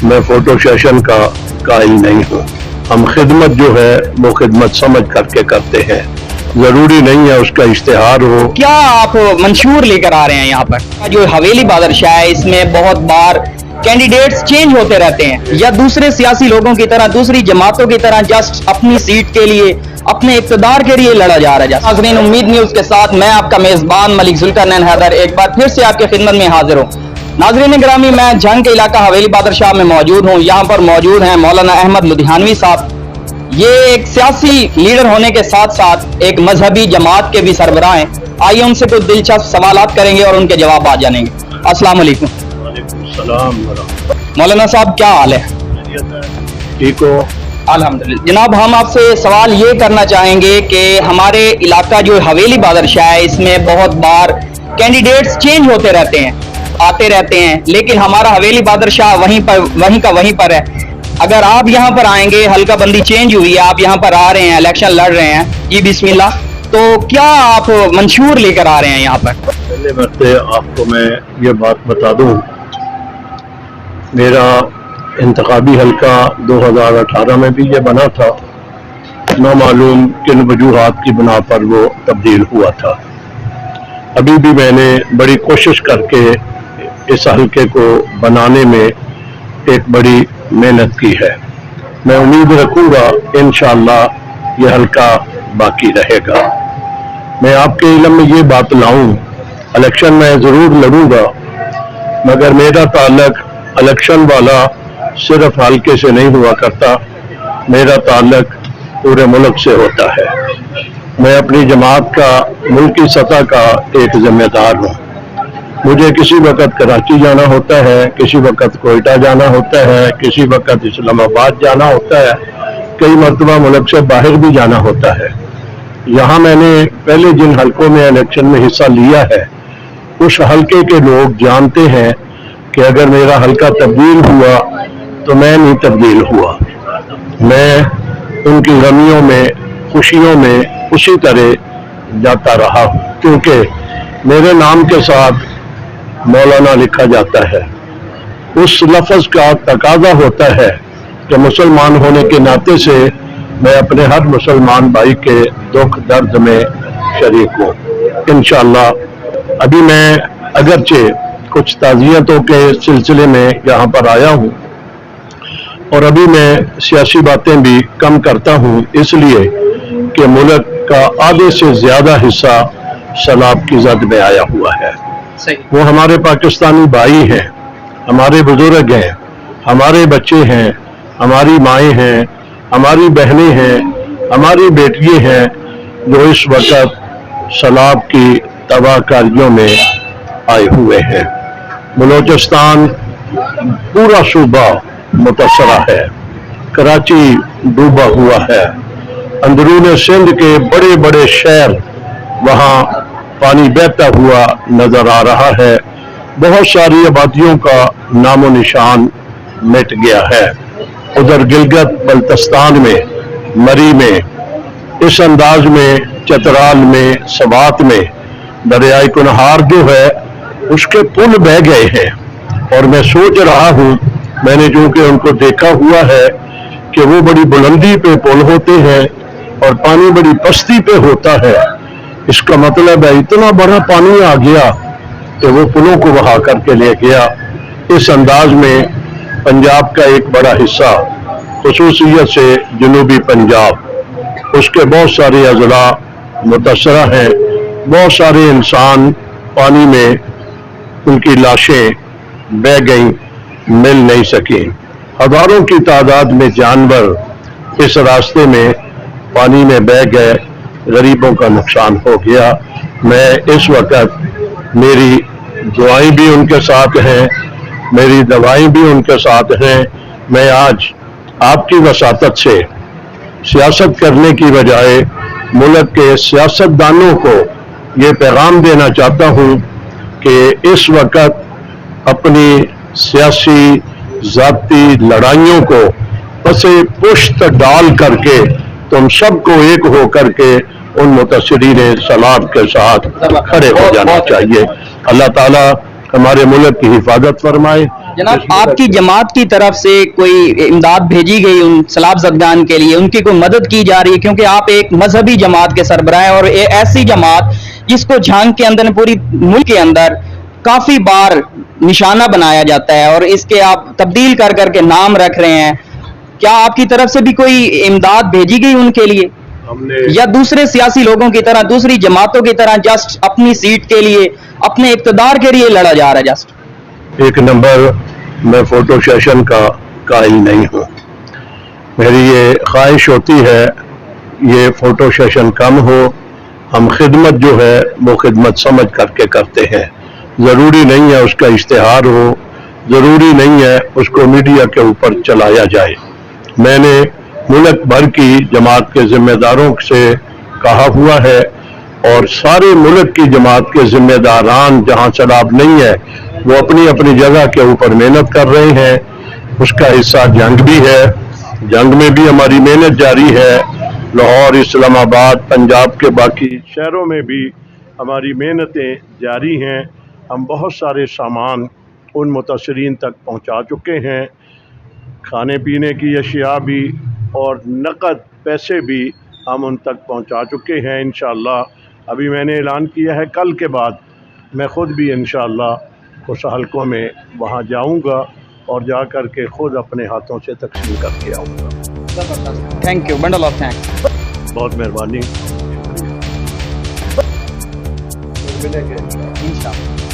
मैं photo session का कायल नहीं हूँ। हम खिदमत जो है वो खिदमत समझ करके करते हैं, जरूरी नहीं है उसका इश्तिहार हो। क्या आप मंशूर लेकर आ रहे हैं यहाँ पर? जो हवेली बादशाह है इसमें बहुत बार कैंडिडेट्स चेंज होते रहते हैं, या दूसरे सियासी लोगों की तरह, दूसरी जमातों की तरह जस्ट अपनी सीट के लिए, अपने इक़्तिदार के लिए लड़ा जा रहा है। नाज़रीन, उम्मीद न्यूज़ के साथ मैं आपका मेज़बान मलिक ज़ुल्करनैन हैदर एक बार फिर से आपके खिदमत में हाजिर हूँ। नाज़रीन गिरामी, मैं जंग के इलाका हवेली बादशाह में मौजूद हूँ। यहाँ पर मौजूद हैं मौलाना अहमद लुधियानवी साहब। ये एक सियासी लीडर होने के साथ साथ एक मजहबी जमात के भी सरबराह हैं। आइए उनसे कुछ दिलचस्प सवालात करेंगे और उनके जवाब आ जानेंगे। अस्सलाम वालेकुम। मौलाना साहब, क्या हाल है? ठीक हो? अल्हम्दुलिल्लाह। जनाब, हम आपसे सवाल ये करना चाहेंगे कि हमारे इलाका जो हवेली बादशाह है इसमें बहुत बार कैंडिडेट्स चेंज होते रहते हैं, आते रहते हैं, लेकिन हमारा हवेली बादशाह वहीं का वहीं पर है। अगर आप यहाँ पर आएंगे, हल्का बंदी चेंज हुई है, आप यहाँ पर आ रहे हैं, इलेक्शन लड़ रहे हैं, जी बिस्मिल्लाह, तो क्या आप मंशूर लेकर आ रहे हैं यहाँ पर? पहले मरते आपको मैं ये बात बता दूं, मेरा इंतखाबी हल्का 2018 में भी ये बना था, नामालूम किन वजूहात की बिना पर वो तब्दील हुआ था। अभी भी मैंने बड़ी कोशिश करके इस हल्के को बनाने में एक बड़ी मेहनत की है। मैं उम्मीद रखूंगा इंशाअल्लाह ये हल्का बाकी रहेगा। मैं आपके इल्म में ये बात लाऊं, इलेक्शन में ज़रूर लड़ूंगा, मगर मेरा ताल्लुक इलेक्शन वाला सिर्फ हल्के से नहीं हुआ करता, मेरा ताल्लुक पूरे मुल्क से होता है। मैं अपनी जमात का मुल्की सतह का एक जिम्मेदार हूँ। मुझे किसी वक्त कराची जाना होता है, किसी वक्त कोयटा जाना होता है, किसी वक्त इस्लामाबाद जाना होता है, कई मरतबा मुल्क से बाहर भी जाना होता है। यहाँ मैंने पहले जिन हलकों में इलेक्शन में हिस्सा लिया है, उस हलके के लोग जानते हैं कि अगर मेरा हलका तब्दील हुआ तो मैं नहीं तब्दील हुआ। मैं उनकी गमियों में, खुशियों में उसी तरह जाता रहा, क्योंकि मेरे नाम के साथ मौलाना लिखा जाता है। उस लफ्ज़ का तकाजा होता है कि मुसलमान होने के नाते से मैं अपने हर मुसलमान भाई के दुख दर्द में शरीक हूँ। इंशाअल्लाह अभी मैं अगरचे कुछ ताज़ियतों के सिलसिले में यहाँ पर आया हूँ, और अभी मैं सियासी बातें भी कम करता हूँ, इसलिए कि मुल्क का आधे से ज़्यादा हिस्सा सैलाब की जद में आया हुआ है। वो हमारे पाकिस्तानी भाई हैं, हमारे बुजुर्ग हैं, हमारे बच्चे हैं, हमारी माएँ हैं, हमारी बहनें हैं, हमारी बेटियाँ हैं, जो इस वक्त सैलाब की तबाहकारियों में आए हुए हैं। बलूचिस्तान पूरा सूबा मुतासरा है, कराची डूबा हुआ है, अंदरून सिंध के बड़े बड़े शहर वहाँ पानी बहता हुआ नजर आ रहा है। बहुत सारी आबादियों का नामो निशान मिट गया है। उधर गिलगित बल्तिस्तान में, मरी में, इस अंदाज में चतराल में, सवात में दरियाई कुनहार जो है उसके पुल बह गए हैं। और मैं सोच रहा हूँ, मैंने चूंकि उनको देखा हुआ है कि वो बड़ी बुलंदी पे पुल होते हैं और पानी बड़ी पस्ती पे होता है, इसका मतलब है इतना बड़ा पानी आ गया कि वो पुलों को बहा करके ले गया। इस अंदाज में पंजाब का एक बड़ा हिस्सा, खुसूसियत से जनूबी पंजाब, उसके बहुत सारे अजला मुतासरा हैं। बहुत सारे इंसान पानी में, उनकी लाशें बह गईं, मिल नहीं सकी। हजारों की तादाद में जानवर इस रास्ते में पानी में बह गए, गरीबों का नुकसान हो गया। मैं इस वक्त, मेरी दुआएं भी उनके साथ हैं, मेरी दवाएं भी उनके साथ हैं। मैं आज आपकी वसातत से सियासत करने की बजाय मुल्क के सियासतदानों को ये पैगाम देना चाहता हूँ कि इस वक्त अपनी सियासी ज़ाती लड़ाइयों को पसे पुश्त डाल करके तुम सबको एक हो करके उन मुतासरीन सैलाब के साथ खड़े हो जाना चाहिए। अल्लाह ताला हमारे मुल्क की हिफाजत फरमाए। जनाब, आपकी जमात की तरफ से कोई इमदाद भेजी गई उन सैलाब ज़दगान के लिए, उनकी कोई मदद की जा रही है? क्योंकि आप एक मजहबी जमात के सरबराह हैं और ऐसी जमात जिसको झांग के अंदर पूरी मुल्क के अंदर काफी बार निशाना बनाया जाता है और इसके आप तब्दील कर करके नाम रख रहे हैं, क्या आपकी तरफ से भी कोई इमदाद भेजी गई उनके लिए, हमने या दूसरे सियासी लोगों की तरह, दूसरी जमातों की तरह जस्ट अपनी सीट के लिए, अपने इक़्तिदार के लिए लड़ा जा रहा है? जस्ट एक नंबर, मैं फोटो सेशन का कायल नहीं हूँ। मेरी ये ख्वाहिश होती है ये फोटो सेशन कम हो, हम खिदमत जो है वो खिदमत समझ करके करते हैं। ज़रूरी नहीं है उसका इश्तिहार हो, ज़रूरी नहीं है उसको मीडिया के ऊपर चलाया जाए। मैंने मुल्क भर की जमात के ज़िम्मेदारों से कहा हुआ है और सारे मुल्क की जमात के ज़िम्मेदारान जहाँ सैलाब नहीं है वो अपनी अपनी जगह के ऊपर मेहनत कर रहे हैं। उसका हिस्सा जंग भी है, जंग में भी हमारी मेहनत जारी है। लाहौर, इस्लामाबाद, पंजाब के बाकी शहरों में भी हमारी मेहनतें जारी हैं। हम बहुत सारे सामान उन मुतासरीन तक पहुंचा चुके हैं, खाने पीने की अशिया भी और नकद पैसे भी हम उन तक पहुंचा चुके हैं। इंशाअल्लाह अभी मैंने ऐलान किया है कल के बाद मैं ख़ुद भी इंशाअल्लाह उस हलकों में वहाँ जाऊँगा और जा कर के ख़ुद अपने हाथों से तकसीम करके आऊँगा। Thank you, bundle of thanks. बहुत मेहरबानी। इंशाअल्लाह।